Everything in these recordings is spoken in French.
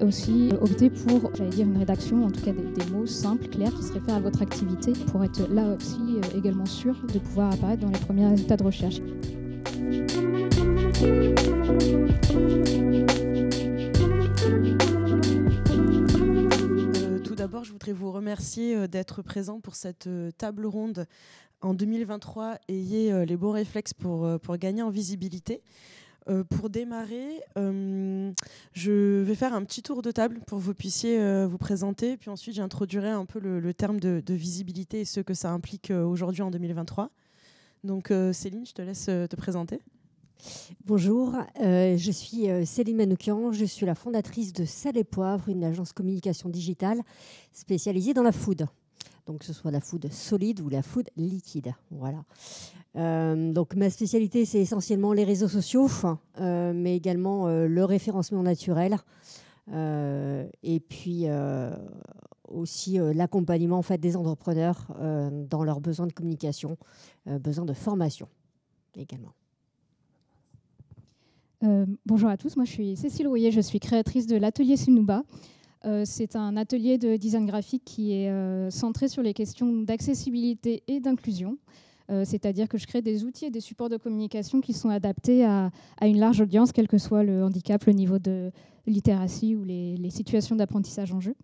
aussi opté pour, j'allais dire, une rédaction, en tout cas des mots simples, clairs, qui se réfèrent à votre activité, pour être là aussi également sûr de pouvoir apparaître dans les premiers résultats de recherche. Tout d'abord, je voudrais vous remercier d'être présent pour cette table ronde en 2023. Ayez les bons réflexes pour gagner en visibilité. Pour démarrer, je vais faire un petit tour de table pour que vous puissiez vous présenter. Puis ensuite, j'introduirai un peu le terme de visibilité et ce que ça implique aujourd'hui en 2023. Donc Céline, je te laisse te présenter. Bonjour, je suis Céline Manoukian, je suis la fondatrice de Sel et Poivre, une agence communication digitale spécialisée dans la food. Donc que ce soit la food solide ou la food liquide. Voilà. Donc ma spécialité, c'est essentiellement les réseaux sociaux, mais également le référencement naturel et puis aussi l'accompagnement en fait, des entrepreneurs dans leurs besoins de communication, besoins de formation également. Bonjour à tous, moi je suis Cécile Rouillet, je suis créatrice de l'atelier Sunouba. C'est un atelier de design graphique qui est centré sur les questions d'accessibilité et d'inclusion. C'est-à-dire que je crée des outils et des supports de communication qui sont adaptés à une large audience, quel que soit le handicap, le niveau de littératie ou les situations d'apprentissage en jeu.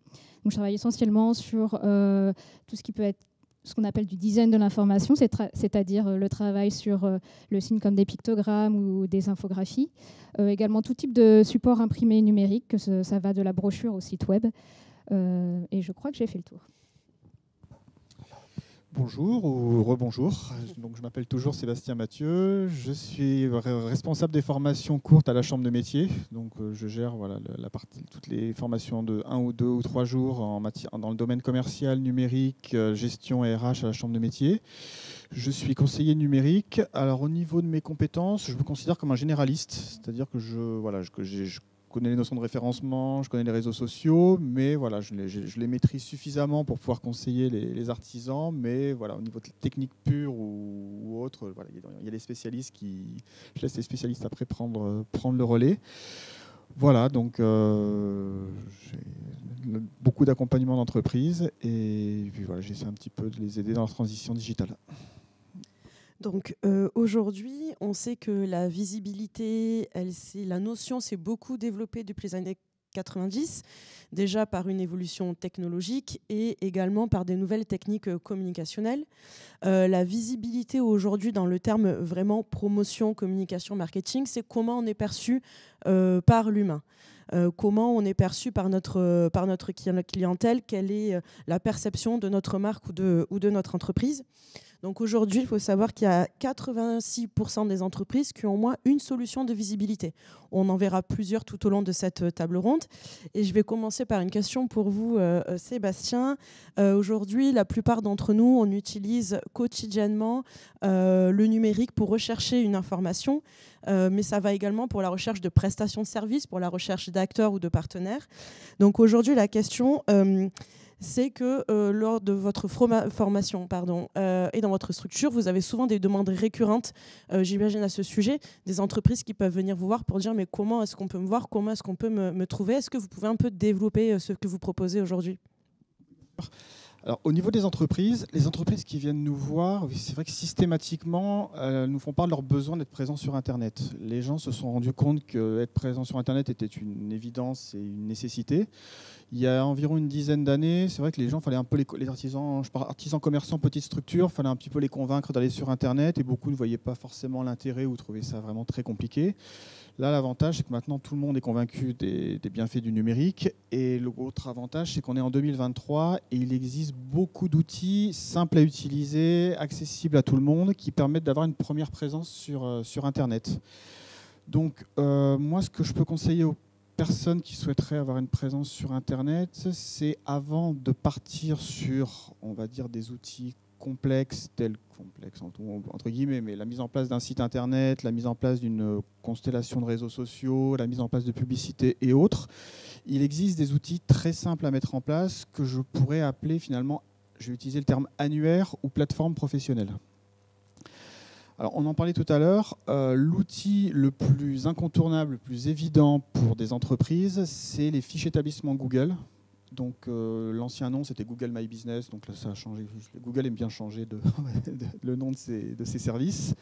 Donc, je travaille essentiellement sur tout ce qui peut être ce qu'on appelle du design de l'information, c'est-à-dire le travail sur le signe comme des pictogrammes ou des infographies. Également tout type de support imprimé numérique, que ça va de la brochure au site web. Et je crois que j'ai fait le tour. Bonjour ou rebonjour. Donc, je m'appelle toujours Sébastien Mathieu. Je suis responsable des formations courtes à la Chambre de métier. Donc, je gère toutes les formations de 1 ou 2 ou 3 jours dans le domaine commercial, numérique, gestion et RH à la Chambre de métier. Je suis conseiller numérique. Alors, au niveau de mes compétences, je me considère comme un généraliste. C'est-à-dire que je connais les notions de référencement, je connais les réseaux sociaux, mais voilà, je les maîtrise suffisamment pour pouvoir conseiller les artisans. Mais voilà, au niveau de technique pure ou autre, voilà, il y a des spécialistes je laisse les spécialistes après prendre le relais. Voilà, donc j'ai beaucoup d'accompagnement d'entreprise et puis voilà, j'essaie un petit peu de les aider dans leur transition digitale. Donc aujourd'hui, on sait que la visibilité, la notion s'est beaucoup développée depuis les années 90, déjà par une évolution technologique et également par des nouvelles techniques communicationnelles. La visibilité aujourd'hui, dans le terme vraiment promotion, communication, marketing, c'est comment on est perçu par l'humain. Comment on est perçu par notre clientèle, quelle est la perception de notre marque ou de notre entreprise. Donc aujourd'hui, il faut savoir qu'il y a 86% des entreprises qui ont au moins une solution de visibilité. On en verra plusieurs tout au long de cette table ronde. Et je vais commencer par une question pour vous, Sébastien. Aujourd'hui, la plupart d'entre nous, on utilise quotidiennement le numérique pour rechercher une information, mais ça va également pour la recherche de prestations de services, pour la recherche d'acteurs ou de partenaires. Donc aujourd'hui, la question... c'est que lors de votre formation et dans votre structure, vous avez souvent des demandes récurrentes, j'imagine à ce sujet, des entreprises qui peuvent venir vous voir pour dire mais comment est-ce qu'on peut me voir, comment est-ce qu'on peut me trouver. Est-ce que vous pouvez un peu développer ce que vous proposez aujourd'hui ? Alors, au niveau des entreprises, les entreprises qui viennent nous voir, c'est vrai que systématiquement, nous font part de leur besoin d'être présents sur Internet. Les gens se sont rendus compte qu'être présent sur Internet était une évidence et une nécessité. Il y a environ une dizaine d'années, c'est vrai que les gens, fallait un peu les artisans, je parle artisans commerçants, petites structures, fallait un petit peu les convaincre d'aller sur Internet et beaucoup ne voyaient pas forcément l'intérêt ou trouvaient ça vraiment très compliqué. Là, l'avantage, c'est que maintenant, tout le monde est convaincu des bienfaits du numérique. Et l'autre avantage, c'est qu'on est en 2023 et il existe beaucoup d'outils simples à utiliser, accessibles à tout le monde, qui permettent d'avoir une première présence sur Internet. Donc, moi, ce que je peux conseiller aux personnes qui souhaiteraient avoir une présence sur Internet, c'est avant de partir sur, on va dire, des outils complexes entre guillemets, mais la mise en place d'un site Internet, la mise en place d'une constellation de réseaux sociaux, la mise en place de publicité et autres, il existe des outils très simples à mettre en place que je pourrais appeler finalement, je vais utiliser le terme annuaire ou plateforme professionnelle. Alors, on en parlait tout à l'heure. L'outil le plus incontournable, le plus évident pour des entreprises, c'est les fiches établissements Google. Donc, l'ancien nom, c'était Google My Business. Donc là, ça a changé. Google aime bien changer le nom de ses services.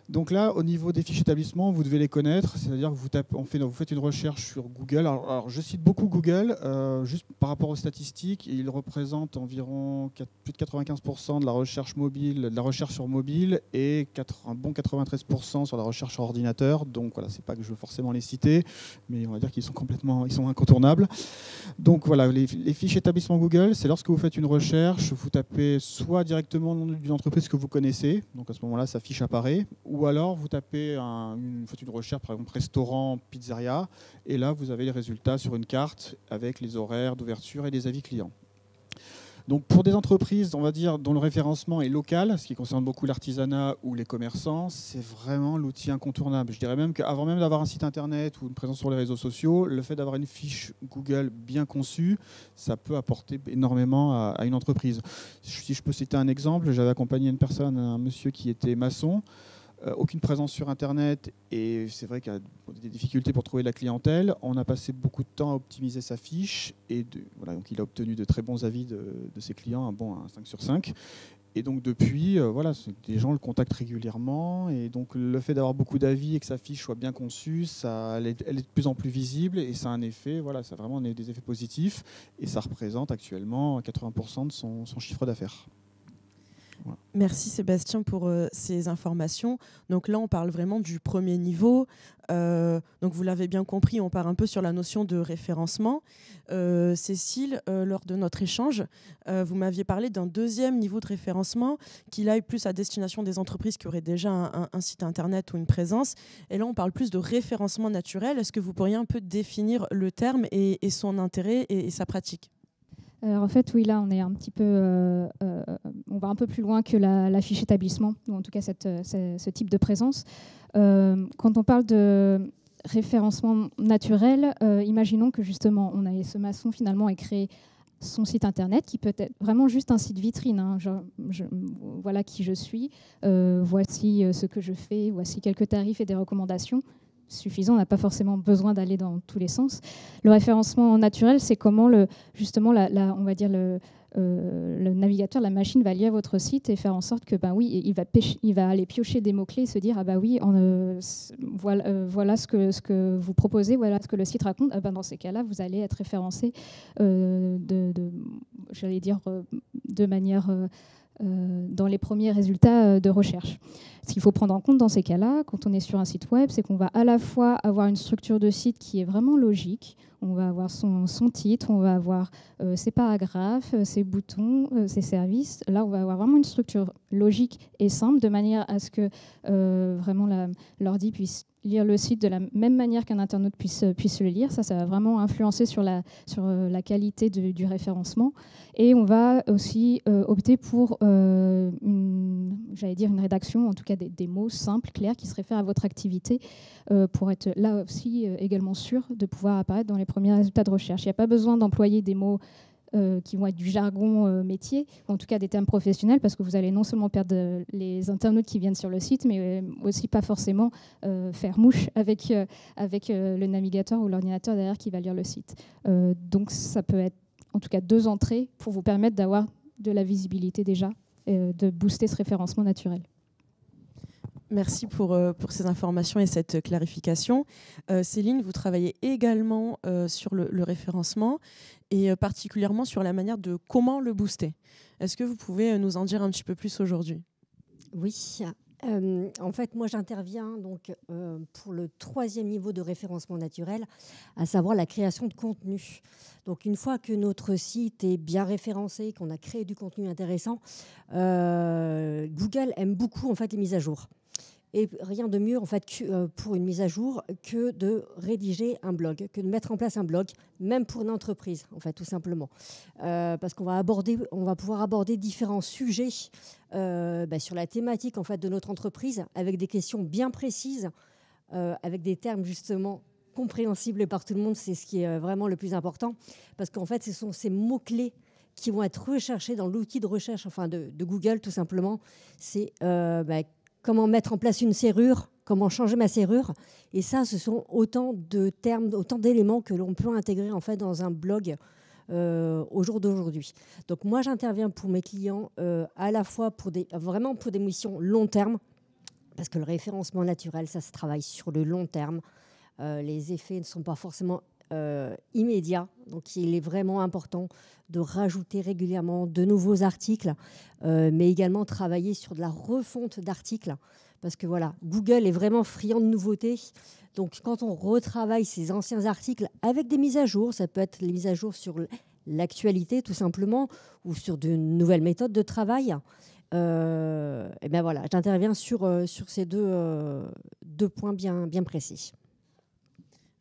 Donc là, au niveau des fiches établissements, vous devez les connaître. C'est-à-dire que vous faites une recherche sur Google. Alors, je cite beaucoup Google, juste par rapport aux statistiques. Il représente environ plus de 95% de la recherche mobile, de la recherche sur mobile, et un bon 93% sur la recherche sur ordinateur. Donc voilà, c'est pas que je veux forcément les citer, mais on va dire qu'ils sont incontournables. Donc voilà, les fiches établissements Google, c'est lorsque vous faites une recherche, vous tapez soit directement le nom d'une entreprise que vous connaissez, donc à ce moment-là, sa fiche apparaît, ou alors vous tapez faites une recherche, par exemple restaurant, pizzeria, et là vous avez les résultats sur une carte avec les horaires d'ouverture et les avis clients. Donc pour des entreprises, on va dire, dont le référencement est local, ce qui concerne beaucoup l'artisanat ou les commerçants, c'est vraiment l'outil incontournable. Je dirais même qu'avant même d'avoir un site internet ou une présence sur les réseaux sociaux, le fait d'avoir une fiche Google bien conçue, ça peut apporter énormément à une entreprise. Si je peux citer un exemple, j'avais accompagné une personne, un monsieur qui était maçon, aucune présence sur Internet, et c'est vrai qu'il y a des difficultés pour trouver de la clientèle. On a passé beaucoup de temps à optimiser sa fiche, et voilà, donc il a obtenu de très bons avis de ses clients, un 5 sur 5. Et donc depuis, voilà, les gens le contactent régulièrement, et donc le fait d'avoir beaucoup d'avis et que sa fiche soit bien conçue, elle est de plus en plus visible, et ça a un effet, voilà, ça a vraiment des effets positifs, et ça représente actuellement 80% de son chiffre d'affaires. Voilà. Merci Sébastien pour ces informations. Donc là, on parle vraiment du premier niveau. Donc vous l'avez bien compris, on part un peu sur la notion de référencement. Cécile, lors de notre échange, vous m'aviez parlé d'un deuxième niveau de référencement qui aille plus à destination des entreprises qui auraient déjà un site internet ou une présence. Et là, on parle plus de référencement naturel. Est-ce que vous pourriez un peu définir le terme et son intérêt et sa pratique ? Alors en fait, oui, là, on est un petit peu, on va un peu plus loin que la fiche établissement, ou en tout cas ce type de présence. Quand on parle de référencement naturel, imaginons que justement, ce maçon finalement ait créé son site internet, qui peut être vraiment juste un site vitrine. Hein, voilà qui je suis, voici ce que je fais, voici quelques tarifs et des recommandations. Suffisant, on n'a pas forcément besoin d'aller dans tous les sens. Le référencement naturel, c'est comment justement on va dire le navigateur, la machine va lire votre site et faire en sorte que oui, il va aller piocher des mots-clés et se dire oui, voilà ce que vous proposez, voilà ce que le site raconte. Dans ces cas-là, vous allez être référencé j'allais dire de manière dans les premiers résultats de recherche. Ce qu'il faut prendre en compte dans ces cas-là, quand on est sur un site web, c'est qu'on va à la fois avoir une structure de site qui est vraiment logique. On va avoir son titre, on va avoir ses paragraphes, ses boutons, ses services. Là, on va avoir vraiment une structure logique et simple, de manière à ce que vraiment l'ordi puisse lire le site de la même manière qu'un internaute puisse le lire. Ça va vraiment influencer sur la qualité du référencement. Et on va aussi opter pour une rédaction, en tout cas des mots simples, clairs, qui se réfèrent à votre activité, pour être là aussi également sûr de pouvoir apparaître dans les premiers résultats de recherche. Il n'y a pas besoin d'employer des mots qui vont être du jargon métier, ou en tout cas des termes professionnels, parce que vous allez non seulement perdre les internautes qui viennent sur le site, mais aussi pas forcément faire mouche avec le navigateur ou l'ordinateur derrière qui va lire le site. Donc ça peut être en tout cas 2 entrées pour vous permettre d'avoir de la visibilité déjà, et de booster ce référencement naturel. Merci pour ces informations et cette clarification. Céline, vous travaillez également sur le référencement et particulièrement sur la manière de comment le booster. Est-ce que vous pouvez nous en dire un petit peu plus aujourd'hui ? Oui. En fait, moi, j'interviens donc pour le 3e niveau de référencement naturel, à savoir la création de contenu. Donc, une fois que notre site est bien référencé, qu'on a créé du contenu intéressant, Google aime beaucoup en fait les mises à jour. Et rien de mieux en fait pour une mise à jour que de rédiger un blog, que de mettre en place un blog, même pour une entreprise en fait, tout simplement, parce qu'on va pouvoir aborder différents sujets sur la thématique en fait de notre entreprise, avec des questions bien précises, avec des termes justement compréhensibles par tout le monde. C'est ce qui est vraiment le plus important, parce qu'en fait ce sont ces mots clés qui vont être recherchés dans l'outil de recherche de Google, tout simplement. C'est comment mettre en place une serrure, comment changer ma serrure. Et ça, ce sont autant de termes, autant d'éléments que l'on peut intégrer en fait dans un blog au jour d'aujourd'hui. Donc moi, j'interviens pour mes clients à la fois vraiment pour des missions long terme, parce que le référencement naturel, ça se travaille sur le long terme. Les effets ne sont pas forcément immédiats, donc il est vraiment important de rajouter régulièrement de nouveaux articles, mais également travailler sur de la refonte d'articles, parce que voilà, Google est vraiment friand de nouveautés. Donc quand on retravaille ces anciens articles avec des mises à jour, ça peut être les mises à jour sur l'actualité tout simplement, ou sur de nouvelles méthodes de travail, et ben voilà, j'interviens sur ces deux points bien précis.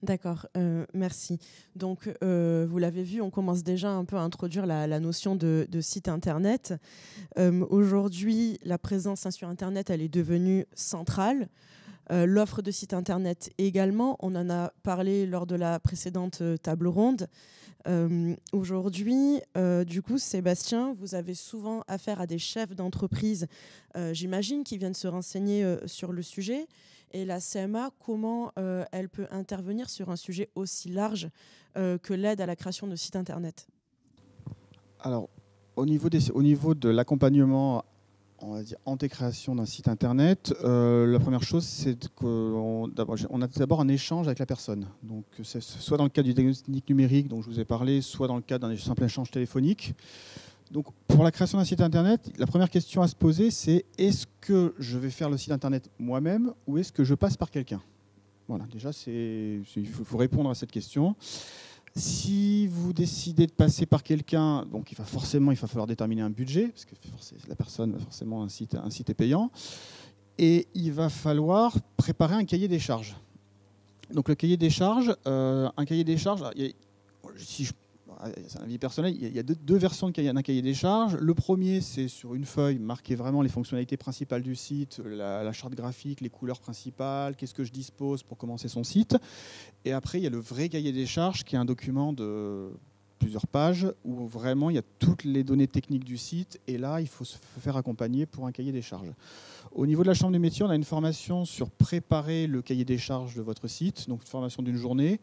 D'accord, merci. Donc, vous l'avez vu, on commence déjà un peu à introduire la notion de site Internet. Aujourd'hui, la présence sur Internet, elle est devenue centrale. L'offre de site Internet également, on en a parlé lors de la précédente table ronde. Aujourd'hui, du coup, Sébastien, vous avez souvent affaire à des chefs d'entreprise, j'imagine, qui viennent se renseigner sur le sujet. Et la CMA, comment elle peut intervenir sur un sujet aussi large que l'aide à la création de sites Internet? Alors, au niveau de l'accompagnement, on va dire, anté-création d'un site Internet, la première chose, c'est qu'on a d'abord un échange avec la personne. Donc, c'est soit dans le cadre du diagnostic numérique dont je vous ai parlé, soit dans le cadre d'un simple échange téléphonique. Donc, pour la création d'un site Internet, la première question à se poser, c'est est-ce que je vais faire le site Internet moi-même ou est-ce que je passe par quelqu'un? Voilà, déjà, il faut répondre à cette question. Si vous décidez de passer par quelqu'un, donc il va falloir déterminer un budget, parce que la personne, forcément, un site est payant, et il va falloir préparer un cahier des charges. Donc le cahier des charges, c'est un avis personnel, il y a deux versions d'un cahier des charges. Le premier, c'est sur une feuille, marquer vraiment les fonctionnalités principales du site, la charte graphique, les couleurs principales, qu'est-ce que je dispose pour commencer son site. Et après, il y a le vrai cahier des charges, qui est un document de plusieurs pages, où vraiment il y a toutes les données techniques du site. Et là, il faut se faire accompagner pour un cahier des charges. Au niveau de la Chambre des métiers, on a une formation sur préparer le cahier des charges de votre site, donc une formation d'une journée,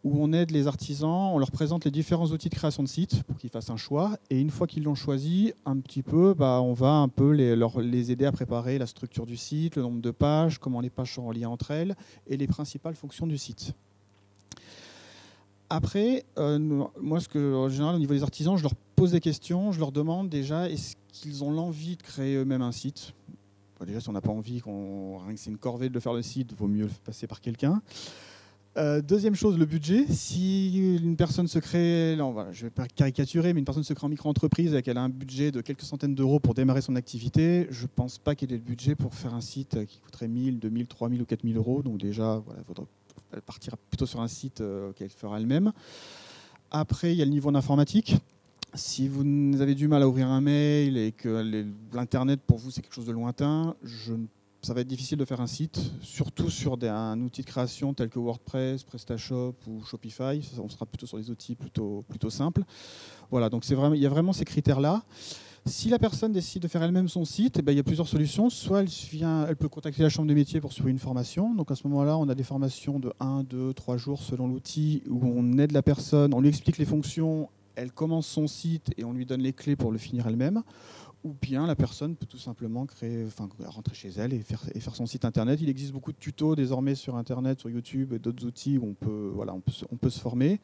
où on aide les artisans, on leur présente les différents outils de création de site pour qu'ils fassent un choix. Et une fois qu'ils l'ont choisi, un petit peu, on va un peu les aider à préparer la structure du site, le nombre de pages, comment les pages sont reliées entre elles, et les principales fonctions du site. Après, moi, en général, au niveau des artisans, je leur pose des questions, je leur demande déjà, est-ce qu'ils ont l'envie de créer eux-mêmes un site? Déjà, si on n'a pas envie, rien que c'est une corvée de faire le site, il vaut mieux passer par quelqu'un. Deuxième chose, le budget. Si une personne se crée, je ne vais pas caricaturer, mais une personne se crée en micro-entreprise et qu'elle a un budget de quelques centaines d'euros pour démarrer son activité, je ne pense pas qu'elle ait le budget pour faire un site qui coûterait 1 000, 2 000, 3 000 ou 4 000 euros. Donc déjà, elle partira plutôt sur un site qu'elle fera elle-même. Après, il y a le niveau d'informatique. Si vous avez du mal à ouvrir un mail et que l'Internet, pour vous, c'est quelque chose de lointain, ça va être difficile de faire un site, surtout sur un outil de création tel que WordPress, PrestaShop ou Shopify. On sera plutôt sur des outils plutôt simples. Voilà, donc il y a vraiment ces critères-là. Si la personne décide de faire elle-même son site, il y a plusieurs solutions. Soit elle peut contacter la Chambre des métiers pour suivre une formation. Donc à ce moment-là, on a des formations de 1, 2, 3 jours selon l'outil où on aide la personne, on lui explique les fonctions, elle commence son site et on lui donne les clés pour le finir elle-même. Ou bien la personne peut tout simplement rentrer chez elle et faire son site Internet. Il existe beaucoup de tutos désormais sur Internet, sur YouTube et d'autres outils où on peut se former.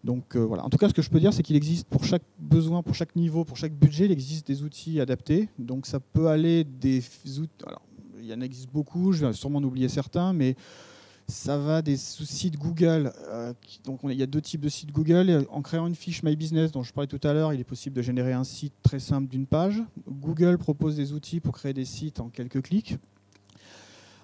Donc voilà. En tout cas, ce que je peux dire, c'est qu'il existe pour chaque besoin, pour chaque niveau, pour chaque budget, il existe des outils adaptés. Donc ça peut aller des outils. Alors, il y en existe beaucoup, je vais sûrement en oublier certains, mais ça va des sites Google. Donc il y a deux types de sites Google. En créant une fiche My Business dont je parlais tout à l'heure, il est possible de générer un site très simple d'une page. Google propose des outils pour créer des sites en quelques clics.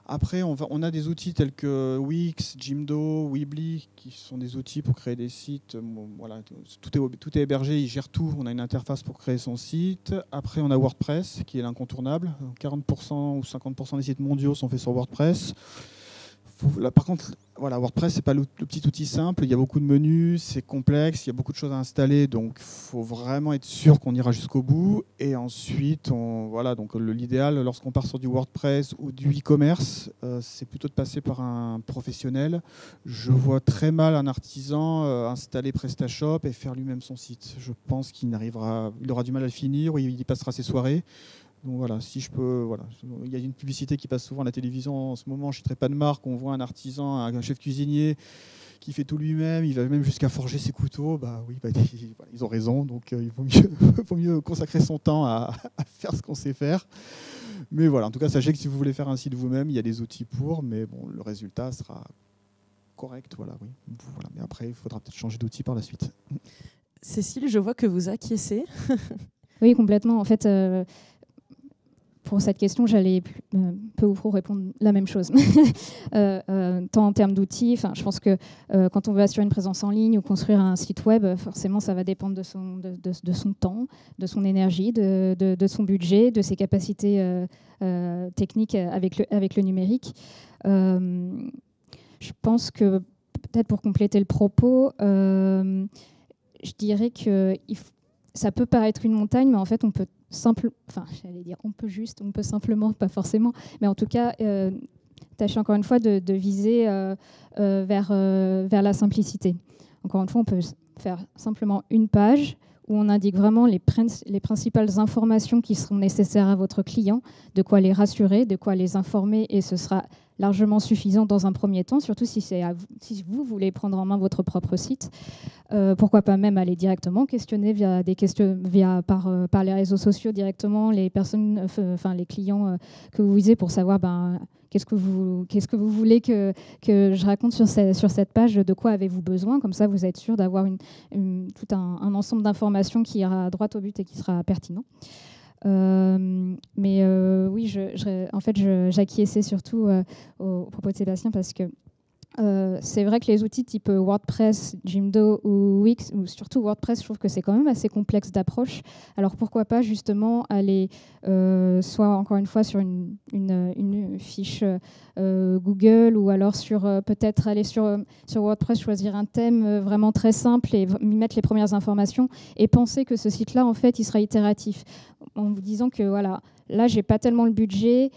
Après, on a des outils tels que Wix, Jimdo, Weebly, qui sont des outils pour créer des sites. Voilà, tout est hébergé, ils gèrent tout. On a une interface pour créer son site. Après, on a WordPress, qui est l'incontournable. 40% ou 50% des sites mondiaux sont faits sur WordPress. Par contre, voilà, WordPress, c'est pas le petit outil simple. Il y a beaucoup de menus, c'est complexe, il y a beaucoup de choses à installer. Donc, il faut vraiment être sûr qu'on ira jusqu'au bout. Et ensuite, donc l'idéal, lorsqu'on part sur du WordPress ou du e-commerce, c'est plutôt de passer par un professionnel. Je vois très mal un artisan installer PrestaShop et faire lui-même son site. Je pense qu'il aura du mal à le finir ou il y passera ses soirées. Donc voilà, si je peux, voilà. Il y a une publicité qui passe souvent à la télévision en ce moment, je ne citerai pas de marque, on voit un artisan, un chef cuisinier qui fait tout lui-même, il va même jusqu'à forger ses couteaux, ils ont raison, donc il vaut mieux consacrer son temps à faire ce qu'on sait faire. Mais voilà, en tout cas, sachez que si vous voulez faire un site vous-même, il y a des outils pour, mais bon, le résultat sera correct, voilà, oui. Voilà. Mais après, il faudra peut-être changer d'outil par la suite. Cécile, je vois que vous acquiescez. Oui, complètement. En fait, pour cette question, j'allais peu ou prou répondre la même chose. Tant en termes d'outils, je pense que quand on veut assurer une présence en ligne ou construire un site web, forcément, ça va dépendre de son temps, de son énergie, de son budget, de ses capacités techniques avec le numérique. Je pense que, peut-être pour compléter le propos, je dirais que ça peut paraître une montagne, mais en fait, on peut simplement, pas forcément, mais en tout cas, tâcher encore une fois de viser vers la simplicité. Encore une fois, on peut faire simplement une page où on indique vraiment les principales informations qui seront nécessaires à votre client, de quoi les rassurer, de quoi les informer, et ce sera largement suffisant dans un premier temps, surtout si vous voulez prendre en main votre propre site. Pourquoi pas même aller directement questionner par les réseaux sociaux directement les personnes, les clients que vous visez pour savoir qu'est-ce que vous voulez que je raconte sur cette page, de quoi avez-vous besoin. Comme ça, vous êtes sûr d'avoir tout un ensemble d'informations qui ira droit au but et qui sera pertinent. Oui, j'acquiesçais surtout au propos de Sébastien parce que c'est vrai que les outils type WordPress, Jimdo ou Wix, ou surtout WordPress, je trouve que c'est quand même assez complexe d'approche. Alors pourquoi pas justement aller soit encore une fois sur une fiche Google, ou alors peut-être aller sur WordPress, choisir un thème vraiment très simple et mettre les premières informations et penser que ce site-là, en fait, il sera itératif. En vous disant que voilà, là, j'ai pas tellement le budget.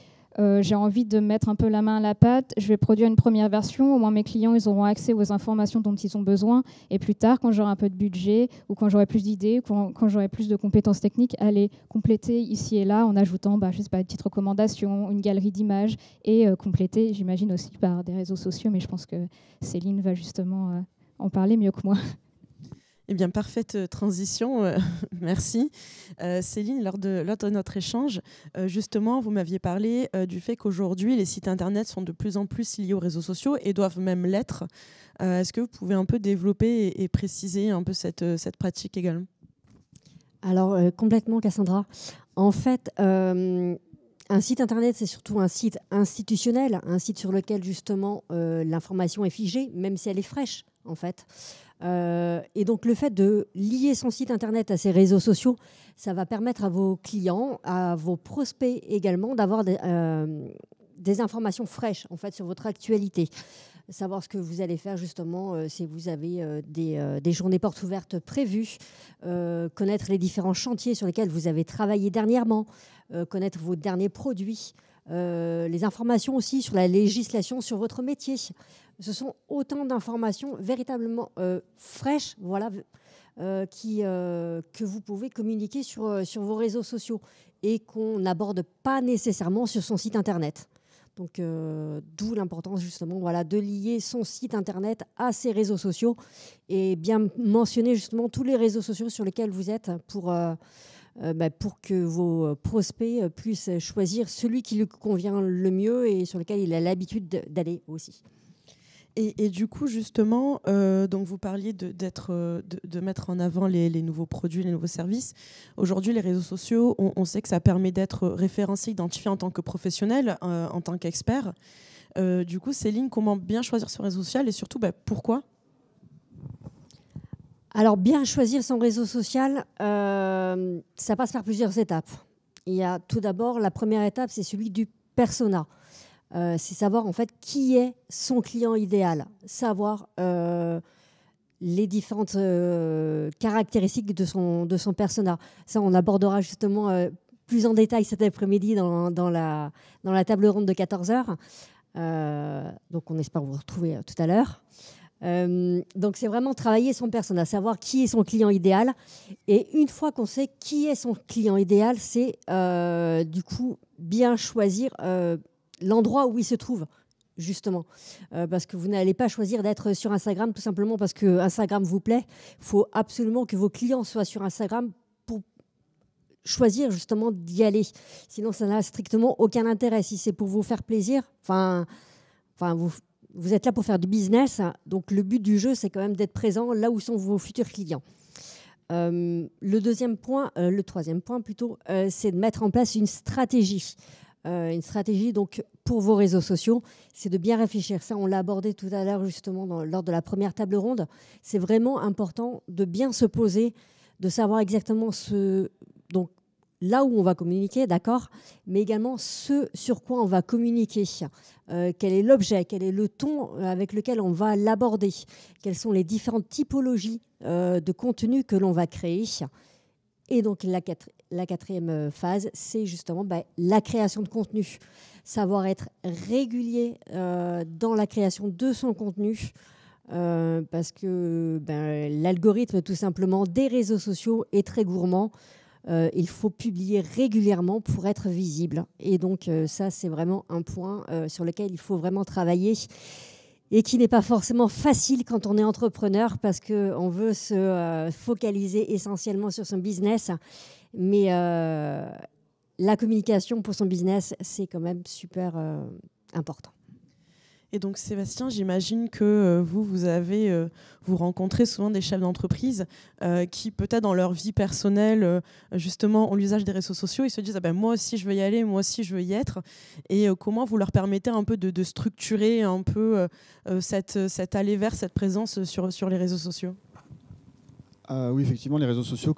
J'ai envie de mettre un peu la main à la pâte, je vais produire une première version, au moins mes clients ils auront accès aux informations dont ils ont besoin, et plus tard, quand j'aurai un peu de budget, ou quand j'aurai plus d'idées, quand j'aurai plus de compétences techniques, aller compléter ici et là en ajoutant je sais pas, une petite recommandation, une galerie d'images, et compléter, j'imagine aussi par des réseaux sociaux, mais je pense que Céline va justement en parler mieux que moi. Eh bien, parfaite transition, merci. Céline, lors de notre échange, justement, vous m'aviez parlé du fait qu'aujourd'hui, les sites Internet sont de plus en plus liés aux réseaux sociaux et doivent même l'être. Est-ce que vous pouvez un peu développer et préciser un peu cette pratique également ? Alors, complètement, Cassandra. En fait, un site Internet, c'est surtout un site institutionnel, un site sur lequel, justement, l'information est figée, même si elle est fraîche, en fait. Et donc le fait de lier son site Internet à ses réseaux sociaux, ça va permettre à vos clients, à vos prospects également, d'avoir des informations fraîches en fait, sur votre actualité. Savoir ce que vous allez faire justement si vous avez des journées portes ouvertes prévues, connaître les différents chantiers sur lesquels vous avez travaillé dernièrement, connaître vos derniers produits, les informations aussi sur la législation sur votre métier. Ce sont autant d'informations véritablement fraîches, voilà, que vous pouvez communiquer sur vos réseaux sociaux et qu'on n'aborde pas nécessairement sur son site Internet. Donc, d'où l'importance justement de lier son site Internet à ses réseaux sociaux et bien mentionner justement tous les réseaux sociaux sur lesquels vous êtes pour que vos prospects puissent choisir celui qui lui convient le mieux et sur lequel il a l'habitude d'aller aussi. Et du coup, justement, donc vous parliez de mettre en avant les nouveaux produits, les nouveaux services. Aujourd'hui, les réseaux sociaux, on sait que ça permet d'être référencé, identifié en tant que professionnel, en tant qu'expert. Du coup, Céline, comment bien choisir son réseau social et surtout, pourquoi ? Alors, bien choisir son réseau social, ça passe par plusieurs étapes. Il y a tout d'abord, la première étape, c'est celui du persona. c'est savoir en fait qui est son client idéal, savoir les différentes caractéristiques de son persona. Ça, on abordera justement plus en détail cet après-midi dans la table ronde de 14h. Donc, on espère vous retrouver tout à l'heure. Donc, c'est vraiment travailler son persona, savoir qui est son client idéal. Et une fois qu'on sait qui est son client idéal, c'est du coup bien choisir l'endroit où il se trouve. Justement, parce que vous n'allez pas choisir d'être sur Instagram tout simplement parce que Instagram vous plaît. Il faut absolument que vos clients soient sur Instagram pour choisir justement d'y aller. Sinon, ça n'a strictement aucun intérêt. Si c'est pour vous faire plaisir, vous êtes là pour faire du business. Donc, le but du jeu, c'est quand même d'être présent là où sont vos futurs clients. Le troisième point plutôt, c'est de mettre en place une stratégie. Une stratégie donc pour vos réseaux sociaux, c'est de bien réfléchir. Ça, on l'a abordé tout à l'heure justement lors de la première table ronde. C'est vraiment important de bien se poser, de savoir exactement donc là où on va communiquer, d'accord, mais également ce sur quoi on va communiquer. Quel est l'objet, quel est le ton avec lequel on va l'aborder, quelles sont les différentes typologies de contenu que l'on va créer. Et donc, la quatrième phase, c'est justement la création de contenu. Savoir être régulier dans la création de son contenu parce que l'algorithme, tout simplement, des réseaux sociaux est très gourmand. Il faut publier régulièrement pour être visible. Et donc, ça, c'est vraiment un point sur lequel il faut vraiment travailler et qui n'est pas forcément facile quand on est entrepreneur parce qu'on veut se focaliser essentiellement sur son business. Mais la communication pour son business, c'est quand même super important. Et donc Sébastien, j'imagine que vous rencontrez souvent des chefs d'entreprise qui peut-être dans leur vie personnelle, justement, ont l'usage des réseaux sociaux, ils se disent moi aussi je veux y aller, moi aussi je veux y être. Et comment vous leur permettez un peu de structurer un peu cet aller vers, cette présence sur les réseaux sociaux? Oui, effectivement, les réseaux sociaux,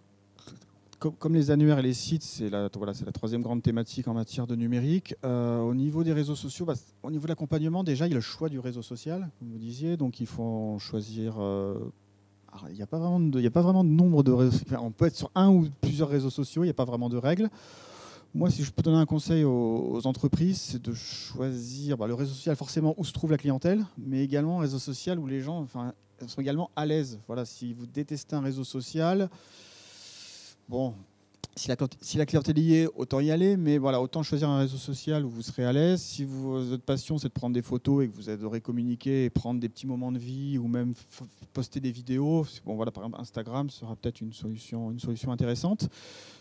comme les annuaires et les sites, c'est la troisième grande thématique en matière de numérique. Au niveau des réseaux sociaux, au niveau de l'accompagnement, déjà, il y a le choix du réseau social, comme vous disiez. Donc, il faut choisir... il n'y a pas vraiment de nombre de réseaux. Enfin, on peut être sur un ou plusieurs réseaux sociaux, il n'y a pas vraiment de règles. Moi, si je peux donner un conseil aux entreprises, c'est de choisir le réseau social, forcément, où se trouve la clientèle, mais également un réseau social où les gens sont également à l'aise. Voilà, si vous détestez un réseau social... Bon, si la clientèle y est, autant y aller, mais voilà, autant choisir un réseau social où vous serez à l'aise. Si votre passion, c'est de prendre des photos et que vous adorez communiquer et prendre des petits moments de vie ou même poster des vidéos, par exemple, Instagram sera peut-être une solution intéressante.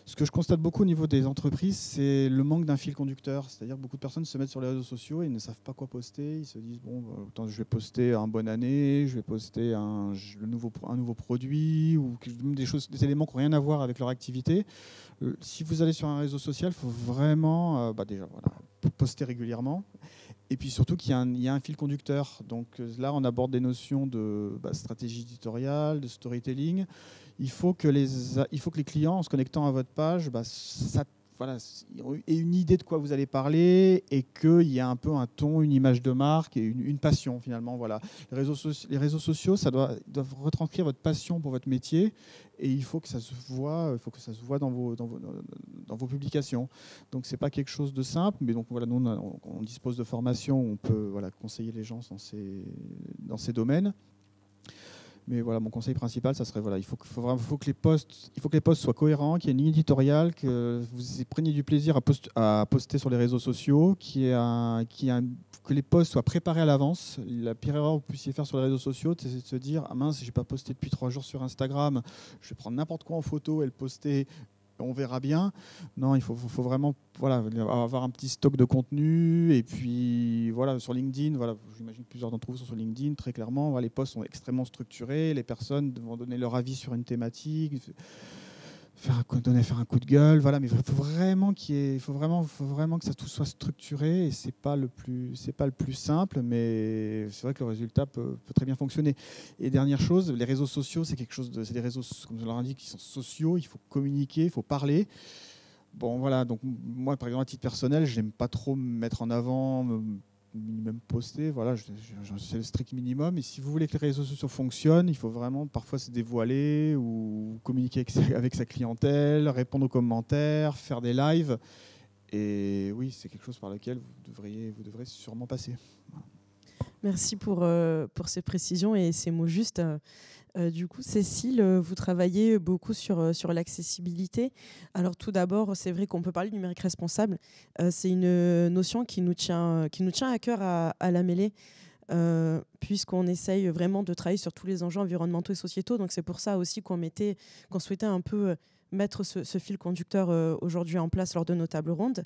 Ce que je constate beaucoup au niveau des entreprises, c'est le manque d'un fil conducteur. C'est-à-dire que beaucoup de personnes se mettent sur les réseaux sociaux et ne savent pas quoi poster. Ils se disent, autant je vais poster un bonne année, je vais poster un nouveau produit ou des éléments qui n'ont rien à voir avec leur activité. Si vous allez sur un réseau social, il faut vraiment poster régulièrement. Et puis surtout qu'il y a un fil conducteur. Donc là, on aborde des notions de stratégie éditoriale, de storytelling. Il faut que les clients, en se connectant à votre page, aient une idée de quoi vous allez parler et qu'il y ait un peu un ton, une image de marque et une passion finalement. Voilà. Les réseaux sociaux, doivent retranscrire votre passion pour votre métier et il faut que ça se voit, dans vos publications. Donc c'est pas quelque chose de simple, mais donc voilà, nous on dispose de formations où on peut conseiller les gens dans ces domaines. Mais voilà, mon conseil principal, ça serait il faut que les posts soient cohérents, qu'il y ait une ligne éditoriale, que vous preniez du plaisir à poster sur les réseaux sociaux, que les posts soient préparés à l'avance. La pire erreur que vous puissiez faire sur les réseaux sociaux, c'est de se dire « Ah mince, j'ai pas posté depuis 3 jours sur Instagram, je vais prendre n'importe quoi en photo et le poster. » On verra bien. Non, il faut vraiment avoir un petit stock de contenu. Et puis, sur LinkedIn, j'imagine que plusieurs d'entre vous sont sur LinkedIn, très clairement. Les posts sont extrêmement structurés. Les personnes vont donner leur avis sur une thématique, faire un coup de gueule. Mais il faut vraiment que ça tout soit structuré. Et c'est pas le plus simple, mais c'est vrai que le résultat peut très bien fonctionner. Et dernière chose, les réseaux sociaux, c'est des réseaux, comme je leur indique, qui sont sociaux. Il faut communiquer, il faut parler. Donc moi, par exemple, à titre personnel, je n'aime pas trop me mettre en avant, minimum posté. Voilà, c'est le strict minimum. Et si vous voulez que les réseaux sociaux fonctionnent, il faut vraiment parfois se dévoiler ou communiquer avec sa clientèle, répondre aux commentaires, faire des lives. Et oui, c'est quelque chose par lequel vous devrez sûrement passer. Voilà. Merci pour ces précisions et ces mots justes. Du coup, Cécile, vous travaillez beaucoup sur l'accessibilité. Alors tout d'abord, c'est vrai qu'on peut parler de numérique responsable. C'est une notion qui nous tient à cœur à la Mêlée, puisqu'on essaye vraiment de travailler sur tous les enjeux environnementaux et sociétaux. Donc c'est pour ça aussi qu'on souhaitait un peu mettre ce fil conducteur aujourd'hui en place lors de nos tables rondes.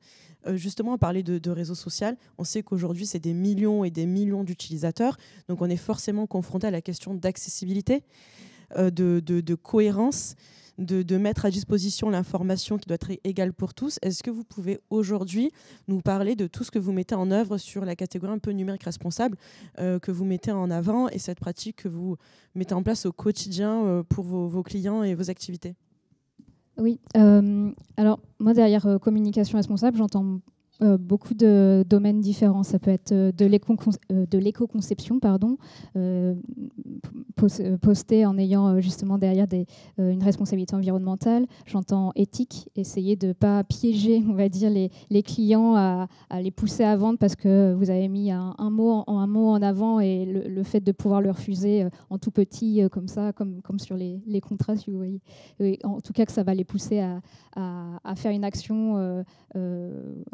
Justement, on parlait de réseau social. On sait qu'aujourd'hui, c'est des millions et des millions d'utilisateurs. Donc, on est forcément confronté à la question d'accessibilité, de cohérence, de mettre à disposition l'information qui doit être égale pour tous. Est-ce que vous pouvez aujourd'hui nous parler de tout ce que vous mettez en œuvre sur la catégorie un peu numérique responsable que vous mettez en avant et cette pratique que vous mettez en place au quotidien pour vos clients et vos activités ? Oui, alors moi derrière communication responsable, j'entends beaucoup de domaines différents. Ça peut être de l'éco-conception, poster en ayant justement derrière une responsabilité environnementale. J'entends éthique, essayer de ne pas piéger, on va dire, les clients à les pousser à vendre parce que vous avez mis un mot en avant et le fait de pouvoir le refuser en tout petit comme ça, comme sur les contrats, si vous voyez. Et en tout cas, que ça va les pousser à faire une action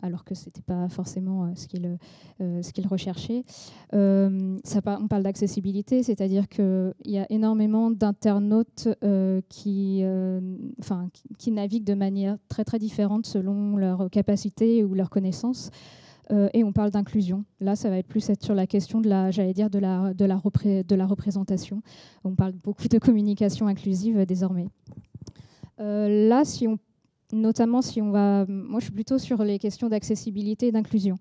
alors que ce n'était pas forcément ce qu'ils recherchaient. On parle d'accessibilité, c'est-à-dire qu'il y a énormément d'internautes qui naviguent de manière très, très différente selon leurs capacités ou leurs connaissances. Et on parle d'inclusion. Là, ça va être plus être sur la question de la représentation. On parle beaucoup de communication inclusive désormais. Là, notamment si on va... Moi, je suis plutôt sur les questions d'accessibilité et d'inclusion.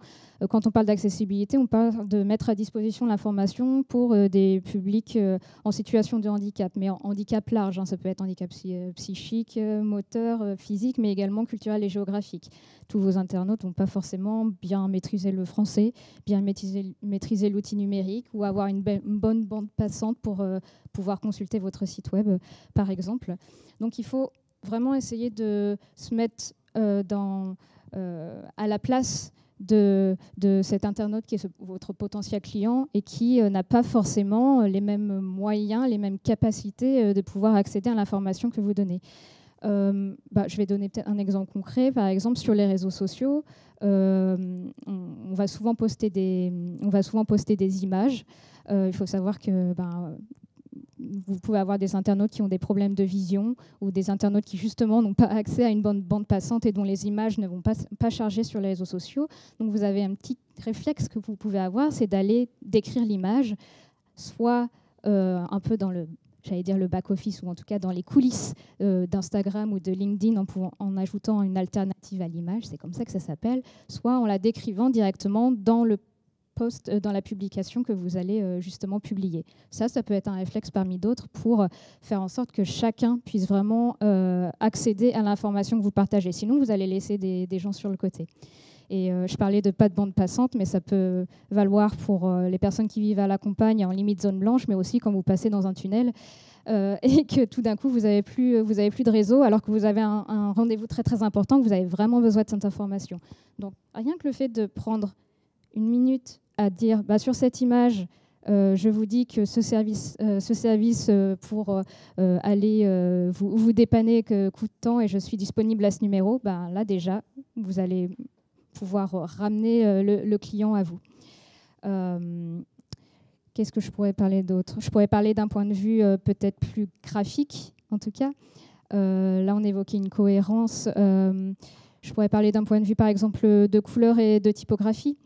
Quand on parle d'accessibilité, on parle de mettre à disposition l'information pour des publics en situation de handicap, mais en handicap large. Hein, ça peut être handicap psychique, moteur, physique, mais également culturel et géographique. Tous vos internautes n'ont pas forcément bien maîtrisé le français, bien maîtriser l'outil numérique ou avoir une bonne bande passante pour pouvoir consulter votre site web, par exemple. Donc, il faut vraiment essayer de se mettre à la place de cet internaute qui est votre potentiel client et qui n'a pas forcément les mêmes moyens, les mêmes capacités de pouvoir accéder à l'information que vous donnez. Je vais donner peut-être un exemple concret. Par exemple, sur les réseaux sociaux, on va souvent poster des images. Il faut savoir que vous pouvez avoir des internautes qui ont des problèmes de vision ou des internautes qui justement n'ont pas accès à une bonne bande passante et dont les images ne vont pas charger sur les réseaux sociaux. Donc vous avez un petit réflexe que vous pouvez avoir, c'est d'aller décrire l'image, soit un peu dans le back-office ou en tout cas dans les coulisses d'Instagram ou de LinkedIn en ajoutant une alternative à l'image, c'est comme ça que ça s'appelle, soit en la décrivant directement dans la publication que vous allez justement publier. Ça peut être un réflexe parmi d'autres pour faire en sorte que chacun puisse vraiment accéder à l'information que vous partagez. Sinon, vous allez laisser des gens sur le côté. Et je parlais de pas de bande passante, mais ça peut valoir pour les personnes qui vivent à la campagne en limite zone blanche, mais aussi quand vous passez dans un tunnel et que tout d'un coup, vous avez plus de réseau alors que vous avez un rendez-vous très, très important, que vous avez vraiment besoin de cette information. Donc, rien que le fait de prendre une minute à dire sur cette image, je vous dis que ce service pour aller vous dépanner coûte tant et je suis disponible à ce numéro, là déjà, vous allez pouvoir ramener le client à vous. Qu'est-ce que je pourrais parler d'autre ? Je pourrais parler d'un point de vue peut-être plus graphique, en tout cas. Là, on évoquait une cohérence. Je pourrais parler d'un point de vue, par exemple, de couleur et de typographie.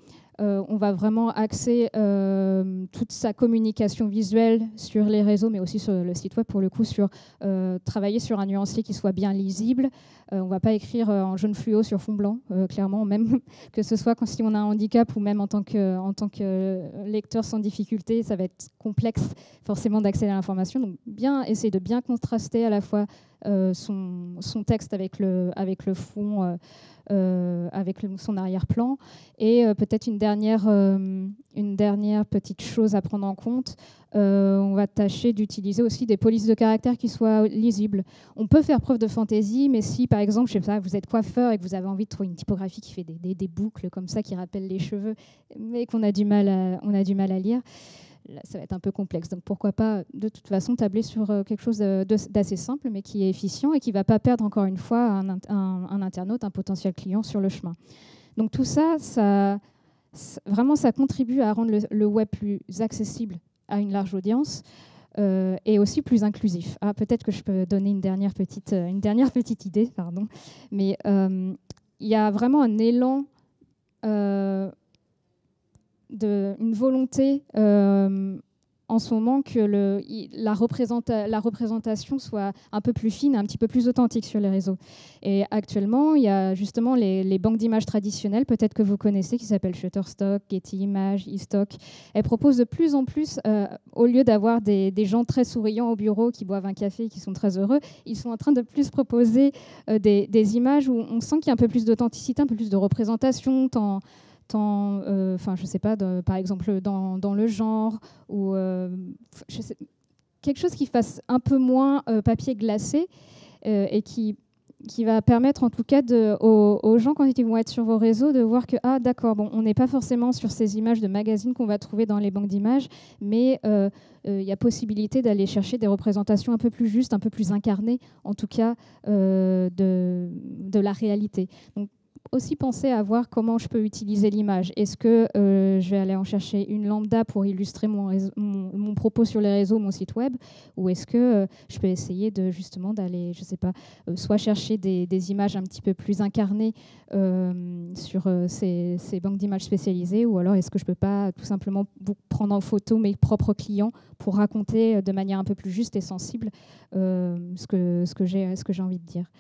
On va vraiment axer toute sa communication visuelle sur les réseaux, mais aussi sur le site web, pour le coup, sur travailler sur un nuancier qui soit bien lisible. On ne va pas écrire en jaune fluo sur fond blanc, clairement, même que ce soit si on a un handicap ou même en tant que lecteur sans difficulté, ça va être complexe forcément d'accéder à l'information. Donc, bien essayer de bien contraster à la fois son texte avec le fond, avec son arrière-plan. Et peut-être une dernière petite chose à prendre en compte, on va tâcher d'utiliser aussi des polices de caractère qui soient lisibles. On peut faire preuve de fantaisie, mais si par exemple, je sais pas, vous êtes coiffeur et que vous avez envie de trouver une typographie qui fait des boucles comme ça, qui rappellent les cheveux, mais qu'on a du mal à lire, là, ça va être un peu complexe. Donc pourquoi pas de toute façon tabler sur quelque chose d'assez simple, mais qui est efficient et qui ne va pas perdre encore une fois un internaute, un potentiel client sur le chemin. Donc tout ça, vraiment, ça contribue à rendre le web plus accessible à une large audience et aussi plus inclusif. Ah, peut-être que je peux donner une dernière petite idée, pardon. Mais il y a vraiment un élan, une volonté en ce moment que la représentation soit un peu plus fine, un petit peu plus authentique sur les réseaux. Et actuellement, il y a justement les banques d'images traditionnelles, peut-être que vous connaissez, qui s'appellent Shutterstock, Getty Images, eStock. Elles proposent de plus en plus, au lieu d'avoir des gens très souriants au bureau qui boivent un café et qui sont très heureux, ils sont en train de plus proposer des images où on sent qu'il y a un peu plus d'authenticité, un peu plus de représentation, je sais pas, par exemple dans le genre, ou quelque chose qui fasse un peu moins papier glacé et qui va permettre en tout cas aux gens, quand ils vont être sur vos réseaux, de voir que, ah d'accord, bon, on n'est pas forcément sur ces images de magazines qu'on va trouver dans les banques d'images, mais il y a possibilité d'aller chercher des représentations un peu plus justes, un peu plus incarnées, en tout cas, de la réalité. Donc, aussi penser à voir comment je peux utiliser l'image. Est-ce que je vais aller en chercher une lambda pour illustrer mon propos sur les réseaux, mon site web, ou est-ce que je peux essayer justement d'aller, je sais pas, soit chercher des images un petit peu plus incarnées sur ces banques d'images spécialisées, ou alors est-ce que je peux pas tout simplement prendre en photo mes propres clients pour raconter de manière un peu plus juste et sensible ce que j'ai envie de dire.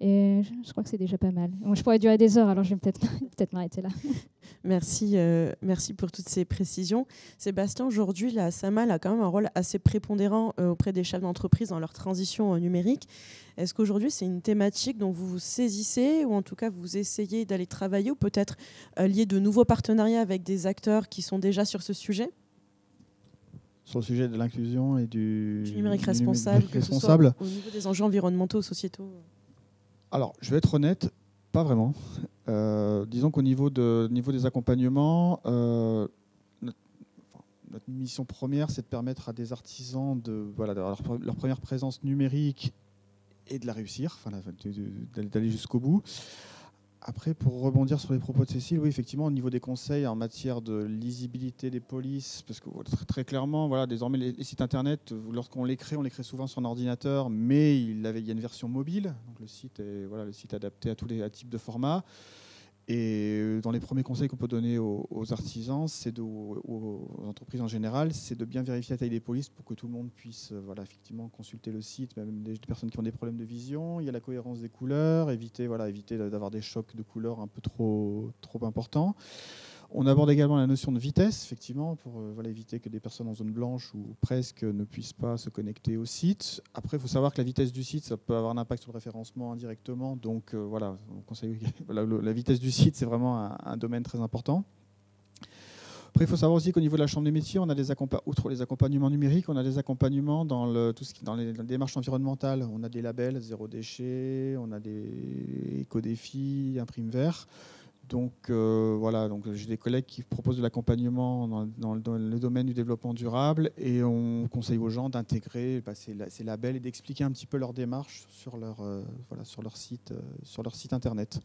Et je crois que c'est déjà pas mal. Bon, je pourrais durer des heures, alors je vais peut-être m'arrêter là. Merci pour toutes ces précisions. Sébastien, aujourd'hui, la SAMAL a quand même un rôle assez prépondérant auprès des chefs d'entreprise dans leur transition numérique. Est-ce qu'aujourd'hui, c'est une thématique dont vous vous saisissez, ou en tout cas, vous essayez d'aller travailler, ou peut-être lier de nouveaux partenariats avec des acteurs qui sont déjà sur ce sujet ? Sur le sujet de l'inclusion et du numérique responsable, que ce soit au niveau des enjeux environnementaux, sociétaux. Alors, je vais être honnête, pas vraiment. Disons qu'au niveau des accompagnements, notre mission première, c'est de permettre à des artisans d'avoir leur première présence numérique et de la réussir, d'aller jusqu'au bout. Après, pour rebondir sur les propos de Cécile, oui, effectivement, au niveau des conseils en matière de lisibilité des polices, parce que très clairement, voilà, désormais, les sites internet, lorsqu'on les crée souvent sur un ordinateur, mais il y a une version mobile, donc le site est adapté à tous les types de formats. Et dans les premiers conseils qu'on peut donner aux artisans, aux entreprises en général, c'est de bien vérifier la taille des polices pour que tout le monde puisse effectivement consulter le site, même des personnes qui ont des problèmes de vision. Il y a la cohérence des couleurs, éviter d'avoir des chocs de couleurs un peu trop importants. On aborde également la notion de vitesse, effectivement, pour éviter que des personnes en zone blanche ou presque ne puissent pas se connecter au site. Après, il faut savoir que la vitesse du site, ça peut avoir un impact sur le référencement indirectement. Donc on conseille, la vitesse du site, c'est vraiment un domaine très important. Après, il faut savoir aussi qu'au niveau de la Chambre des métiers, on a outre les accompagnements numériques, on a des accompagnements dans les démarches environnementales. On a des labels, zéro déchet, on a des éco-défis, imprime vert. Donc j'ai des collègues qui proposent de l'accompagnement dans le domaine du développement durable, et on conseille aux gens d'intégrer ces labels et d'expliquer un petit peu leur démarche sur leur site internet.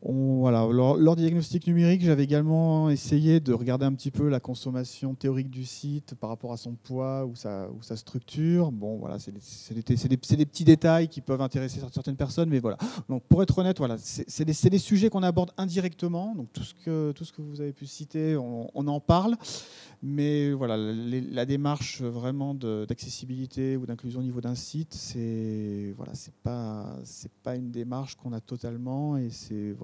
Lors du diagnostic numérique, j'avais également essayé de regarder un petit peu la consommation théorique du site par rapport à son poids ou sa structure. Bon, voilà, c'est des petits détails qui peuvent intéresser certaines personnes, mais voilà. Donc, pour être honnête, c'est des sujets qu'on aborde indirectement. Donc, tout ce que vous avez pu citer, on en parle. Mais voilà, la démarche vraiment d'accessibilité ou d'inclusion au niveau d'un site, c'est pas une démarche qu'on a totalement, et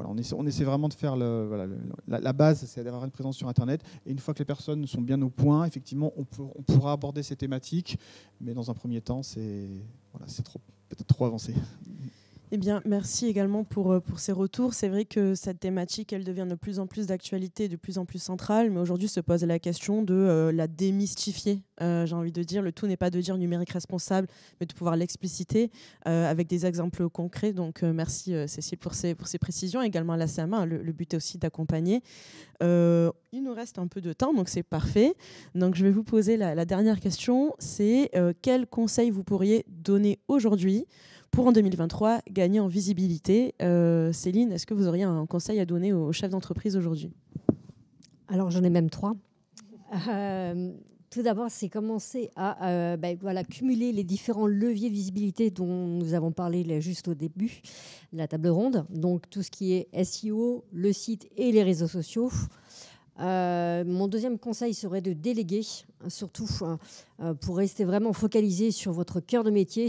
on essaie vraiment de faire la base, c'est d'avoir une présence sur Internet, et une fois que les personnes sont bien au point, effectivement, on pourra aborder ces thématiques, mais dans un premier temps, c'est trop avancé. Eh bien, merci également pour ces retours. C'est vrai que cette thématique, elle devient de plus en plus d'actualité, de plus en plus centrale, mais aujourd'hui se pose la question de la démystifier. J'ai envie de dire, le tout n'est pas de dire numérique responsable, mais de pouvoir l'expliciter avec des exemples concrets. Donc, merci Cécile pour ces précisions. Également à la CMA, le but est aussi d'accompagner. Il nous reste un peu de temps, donc c'est parfait. Donc, je vais vous poser la dernière question. C'est quel conseil vous pourriez donner aujourd'hui pour en 2023 gagner en visibilité? Céline, est-ce que vous auriez un conseil à donner aux chefs d'entreprise aujourd'hui? Alors j'en ai même 3. Tout d'abord, c'est commencer à cumuler les différents leviers de visibilité dont nous avons parlé juste au début de la table ronde. Donc tout ce qui est SEO, le site et les réseaux sociaux. Mon deuxième conseil serait de déléguer, surtout pour rester vraiment focalisé sur votre cœur de métier.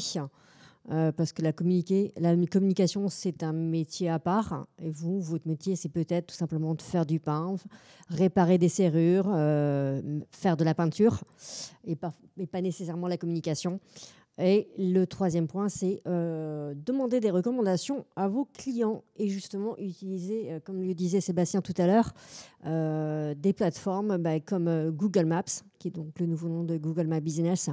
Parce que la communication, c'est un métier à part. Et vous, votre métier, c'est peut-être tout simplement de faire du pain, réparer des serrures, faire de la peinture, et pas nécessairement la communication. Et le troisième point, c'est demander des recommandations à vos clients et justement utiliser, comme le disait Sébastien tout à l'heure, des plateformes comme Google Maps, qui est donc le nouveau nom de Google My Business,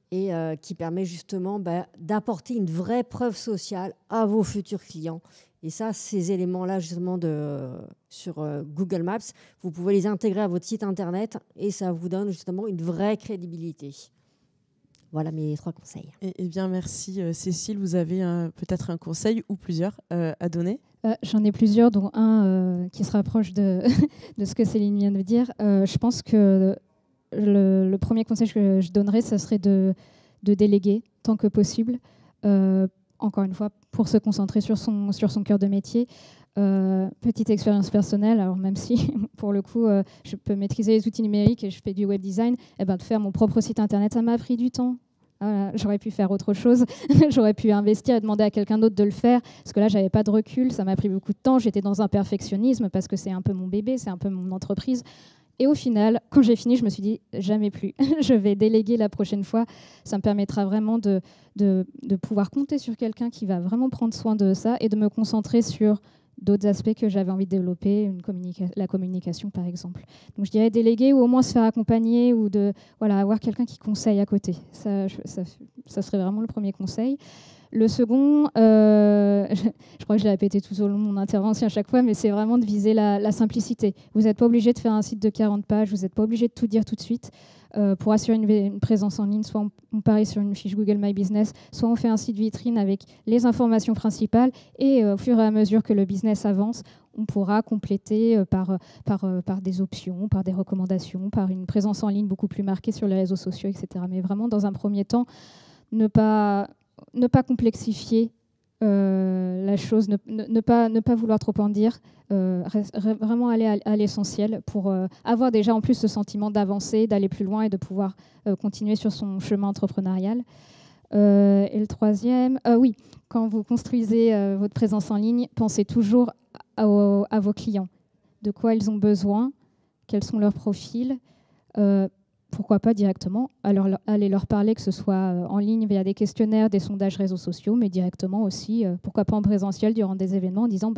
et qui permet justement d'apporter une vraie preuve sociale à vos futurs clients. Et ça, ces éléments-là, justement, sur Google Maps, vous pouvez les intégrer à votre site Internet et ça vous donne justement une vraie crédibilité. Voilà mes 3 conseils. Eh bien, merci Cécile. Vous avez peut-être un conseil ou plusieurs à donner? J'en ai plusieurs, dont un qui se rapproche de ce que Céline vient de dire. Je pense que le premier conseil que je donnerais, ce serait de déléguer tant que possible. Encore une fois, pour se concentrer sur son cœur de métier. Petite expérience personnelle, alors même si pour le coup je peux maîtriser les outils numériques et je fais du web design, de faire mon propre site internet, ça m'a pris du temps. Voilà, j'aurais pu faire autre chose, j'aurais pu investir et demander à quelqu'un d'autre de le faire, parce que là j'avais pas de recul, ça m'a pris beaucoup de temps, j'étais dans un perfectionnisme parce que c'est un peu mon bébé, c'est un peu mon entreprise. Et au final, quand j'ai fini, je me suis dit jamais plus. Je vais déléguer la prochaine fois. Ça me permettra vraiment de pouvoir compter sur quelqu'un qui va vraiment prendre soin de ça et de me concentrer sur d'autres aspects que j'avais envie de développer, la communication par exemple. Donc je dirais déléguer ou au moins se faire accompagner ou avoir quelqu'un qui conseille à côté. Ça serait vraiment le premier conseil. Le second, je crois que je l'ai répété tout au long de mon intervention à chaque fois, mais c'est vraiment de viser la simplicité. Vous n'êtes pas obligé de faire un site de 40 pages, vous n'êtes pas obligé de tout dire tout de suite. Pour assurer une présence en ligne, soit on parie sur une fiche Google My Business, soit on fait un site vitrine avec les informations principales et au fur et à mesure que le business avance, on pourra compléter par des options, par des recommandations, par une présence en ligne beaucoup plus marquée sur les réseaux sociaux, etc. Mais vraiment, dans un premier temps, ne pas complexifier la chose, ne pas vouloir trop en dire, vraiment aller à l'essentiel pour avoir déjà en plus ce sentiment d'avancer, d'aller plus loin et de pouvoir continuer sur son chemin entrepreneurial. Et le troisième, oui, quand vous construisez votre présence en ligne, pensez toujours à vos clients, de quoi ils ont besoin, quels sont leurs profils. Pourquoi pas directement aller leur parler, que ce soit en ligne via des questionnaires, des sondages réseaux sociaux, mais directement aussi, pourquoi pas en présentiel durant des événements en disant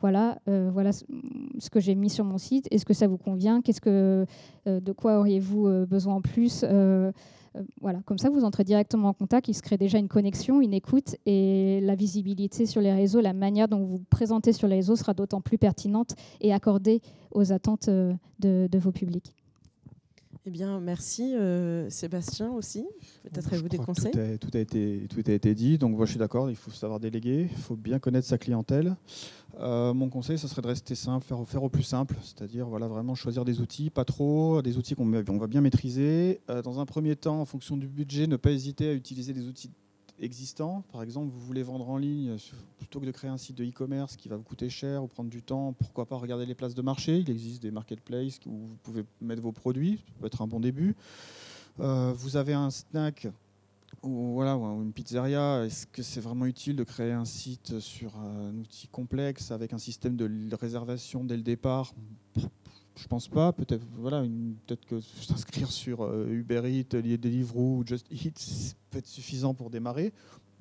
voilà ce que j'ai mis sur mon site, est-ce que ça vous convient, de quoi auriez-vous besoin en plus, voilà, comme ça vous entrez directement en contact, il se crée déjà une connexion, une écoute et la visibilité sur les réseaux, la manière dont vous vous présentez sur les réseaux sera d'autant plus pertinente et accordée aux attentes de vos publics. Eh bien, merci Sébastien aussi. Peut-être avez-vous des conseils? Tout a été dit. Donc, moi, je suis d'accord. Il faut savoir déléguer. Il faut bien connaître sa clientèle. Mon conseil, ce serait de rester simple, faire au plus simple. C'est-à-dire, vraiment choisir des outils, pas trop, des outils qu'on va bien maîtriser. Dans un premier temps, en fonction du budget, ne pas hésiter à utiliser des outils existants. Par exemple, vous voulez vendre en ligne, plutôt que de créer un site de e-commerce qui va vous coûter cher ou prendre du temps, pourquoi pas regarder les places de marché. Il existe des marketplaces où vous pouvez mettre vos produits, ça peut être un bon début. Vous avez un snack ou une pizzeria, est-ce que c'est vraiment utile de créer un site sur un outil complexe avec un système de réservation dès le départ? Je pense pas. Peut-être que s'inscrire sur Uber Eats, Deliveroo ou Just Eat, ça peut être suffisant pour démarrer.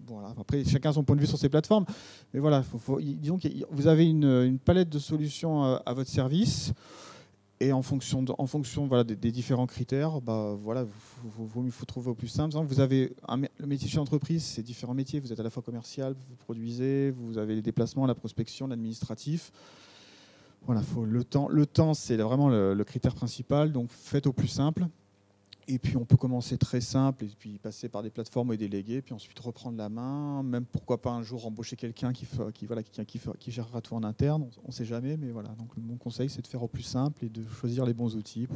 Voilà. Après, chacun a son point de vue sur ces plateformes. Mais voilà, disons que vous avez une palette de solutions à votre service. Et en fonction voilà, des différents critères, voilà, il faut trouver au plus simple. Vous avez le métier chez l'entreprise, c'est différents métiers. Vous êtes à la fois commercial, vous produisez, vous avez les déplacements, la prospection, l'administratif. Voilà, le temps, c'est vraiment le critère principal. Donc faites au plus simple. Et puis on peut commencer très simple et puis passer par des plateformes et déléguer, puis ensuite reprendre la main, même pourquoi pas un jour embaucher quelqu'un qui gérera tout en interne, on ne sait jamais, mais voilà. Donc mon conseil, c'est de faire au plus simple et de choisir les bons outils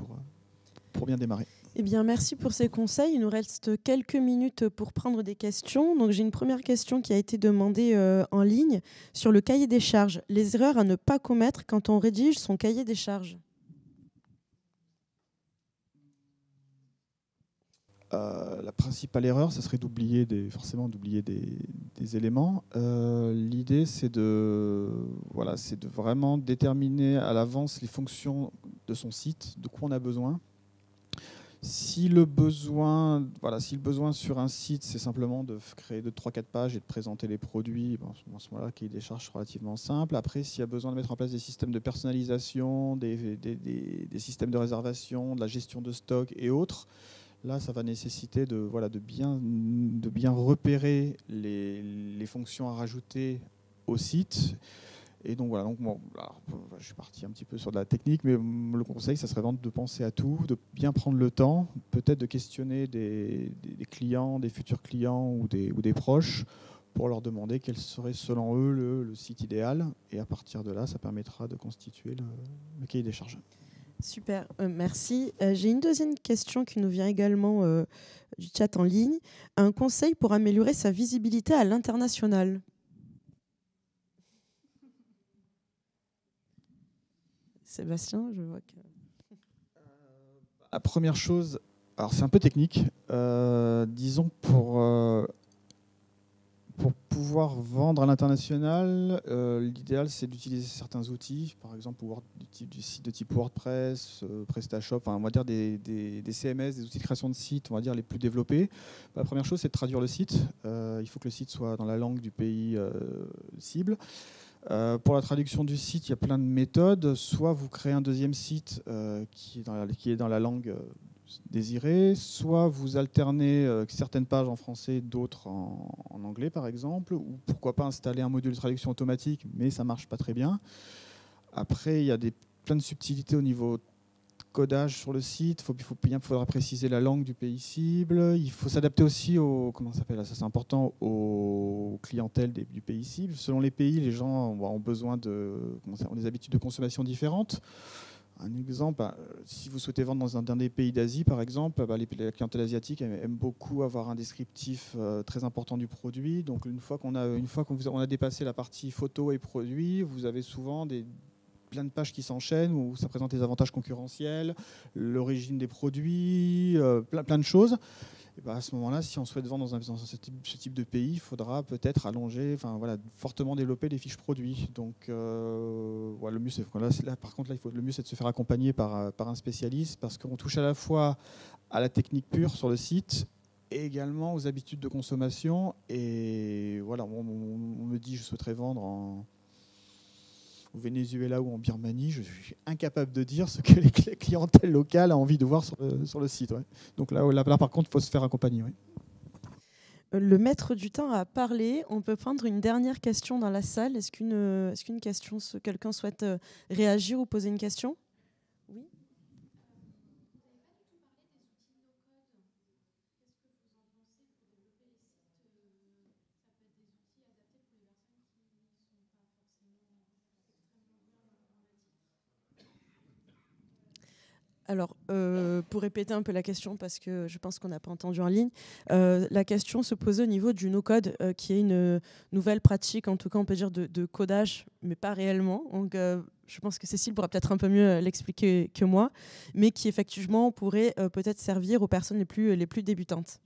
pour bien démarrer. Eh bien, merci pour ces conseils. Il nous reste quelques minutes pour prendre des questions. Donc j'ai une première question qui a été demandée en ligne sur le cahier des charges. Les erreurs à ne pas commettre quand on rédige son cahier des charges. La principale erreur, ce serait forcément d'oublier des éléments. L'idée, c'est de vraiment déterminer à l'avance les fonctions de son site, de quoi on a besoin. Si le besoin sur un site, c'est simplement de créer 2-3-4 pages et de présenter les produits, à ce moment-là, le cahier des charges relativement simple. Après, s'il y a besoin de mettre en place des systèmes de personnalisation, des systèmes de réservation, de la gestion de stock et autres, là, ça va nécessiter de bien repérer les fonctions à rajouter au site. Et donc voilà, je suis parti un petit peu sur de la technique, mais le conseil, ça serait vraiment de penser à tout, de bien prendre le temps, peut-être de questionner des clients, des futurs clients ou des proches pour leur demander quel serait selon eux le site idéal. Et à partir de là, ça permettra de constituer le cahier des charges. Super, merci. J'ai une deuxième question qui nous vient également du chat en ligne. Un conseil pour améliorer sa visibilité à l'international? Sébastien, je vois que... La première chose, alors c'est un peu technique, disons pour pouvoir vendre à l'international, l'idéal c'est d'utiliser certains outils, par exemple du site de type WordPress, PrestaShop, on va dire des CMS, des outils de création de sites, on va dire les plus développés. La première chose, c'est de traduire le site. Il faut que le site soit dans la langue du pays cible. Pour la traduction du site, il y a plein de méthodes. Soit vous créez un deuxième site qui est dans la langue désirée, soit vous alternez certaines pages en français, d'autres en anglais par exemple, ou pourquoi pas installer un module de traduction automatique, mais ça ne marche pas très bien. Après, il y a plein de subtilités au niveau codage sur le site. Il faudra préciser la langue du pays cible. Il faut s'adapter aussi c'est important, aux clientèles du pays cible. Selon les pays, les gens ont besoin ont des habitudes de consommation différentes. Un exemple, si vous souhaitez vendre dans un des pays d'Asie, par exemple, la clientèle asiatique aime beaucoup avoir un descriptif très important du produit. Donc une fois qu'on a dépassé la partie photo et produit, vous avez souvent plein de pages qui s'enchaînent où ça présente les avantages concurrentiels, l'origine des produits, plein de choses. Et à ce moment-là, si on souhaite vendre dans ce type de pays, il faudra peut-être allonger, fortement développer les fiches produits. Donc, le mieux, le mieux, c'est de se faire accompagner par un spécialiste, parce qu'on touche à la fois à la technique pure sur le site et également aux habitudes de consommation. Et voilà, on me dit je souhaiterais vendre au Venezuela ou en Birmanie, je suis incapable de dire ce que les clientèles locales ont envie de voir sur le site. Ouais. Donc là, par contre, il faut se faire accompagner. Ouais. Le maître du temps a parlé. On peut prendre une dernière question dans la salle. Est-ce qu'une question, quelqu'un souhaite réagir ou poser une question? Oui. Alors, pour répéter un peu la question, parce que je pense qu'on n'a pas entendu en ligne, la question se posait au niveau du no-code, qui est une nouvelle pratique, en tout cas on peut dire de codage, mais pas réellement. Donc, je pense que Cécile pourra peut-être un peu mieux l'expliquer que moi, mais qui effectivement pourrait peut-être servir aux personnes les plus débutantes.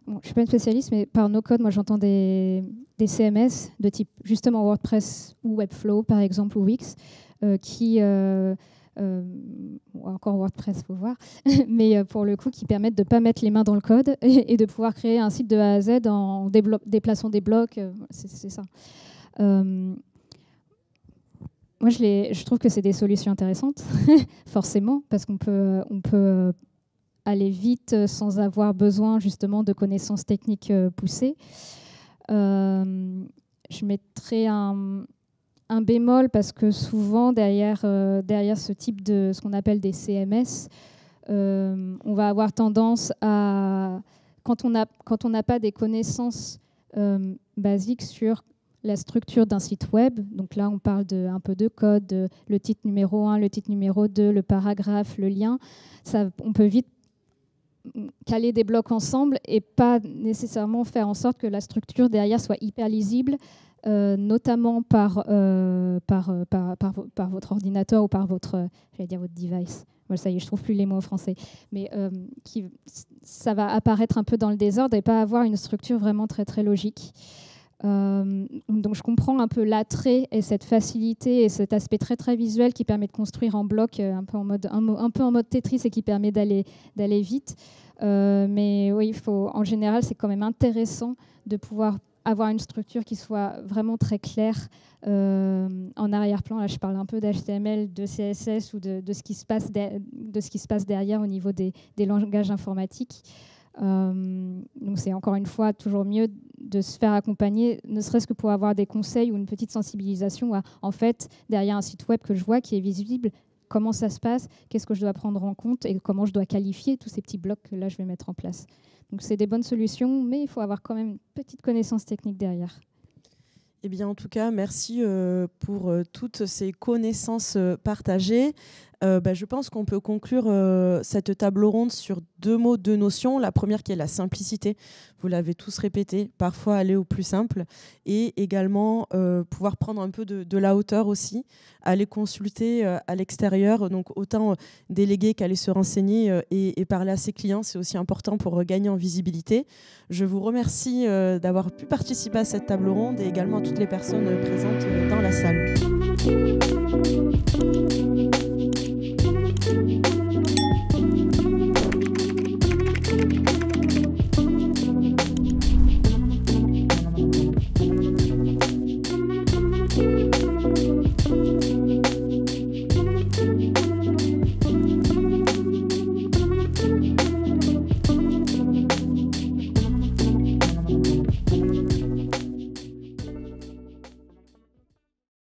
Bon, je ne suis pas une spécialiste, mais par no-code, moi j'entends des CMS de type justement WordPress ou Webflow par exemple, ou Wix, qui encore WordPress, faut voir, mais pour le coup qui permettent de ne pas mettre les mains dans le code et de pouvoir créer un site de A à Z en déplaçant des blocs, c'est ça. Moi, je trouve que c'est des solutions intéressantes, forcément, parce qu'on peut aller vite sans avoir besoin justement de connaissances techniques poussées. Je mettrais un bémol parce que souvent, derrière ce type de ce qu'on appelle des CMS, on va avoir tendance à, quand on n'a pas des connaissances basiques sur la structure d'un site web, donc là on parle un peu de code, le titre numéro 1, le titre numéro 2, le paragraphe, le lien, on peut vite caler des blocs ensemble et pas nécessairement faire en sorte que la structure derrière soit hyper lisible, notamment par votre ordinateur ou par votre device. Bon, ça y est, je trouve plus les mots en français. Mais ça va apparaître un peu dans le désordre et pas avoir une structure vraiment très, très logique. Donc je comprends un peu l'attrait et cette facilité et cet aspect très très visuel qui permet de construire en bloc un peu en mode Tetris et qui permet d'aller vite. Mais oui, en général, c'est quand même intéressant de pouvoir avoir une structure qui soit vraiment très claire en arrière-plan. Là, je parle un peu d'HTML, de CSS ou de ce qui se passe derrière au niveau des langages informatiques. Donc c'est encore une fois toujours mieux de se faire accompagner, ne serait-ce que pour avoir des conseils ou une petite sensibilisation à, en fait, derrière un site web que je vois qui est visible, comment ça se passe, qu'est-ce que je dois prendre en compte et comment je dois qualifier tous ces petits blocs que là je vais mettre en place. Donc c'est des bonnes solutions, mais il faut avoir quand même une petite connaissance technique derrière. Eh bien, en tout cas, merci pour toutes ces connaissances partagées. Je pense qu'on peut conclure cette table ronde sur deux mots, deux notions. La première qui est la simplicité. Vous l'avez tous répété, parfois aller au plus simple. Et également pouvoir prendre un peu de la hauteur aussi, aller consulter à l'extérieur. Donc autant déléguer qu'aller se renseigner et parler à ses clients, c'est aussi important pour gagner en visibilité. Je vous remercie d'avoir pu participer à cette table ronde et également à toutes les personnes présentes dans la salle.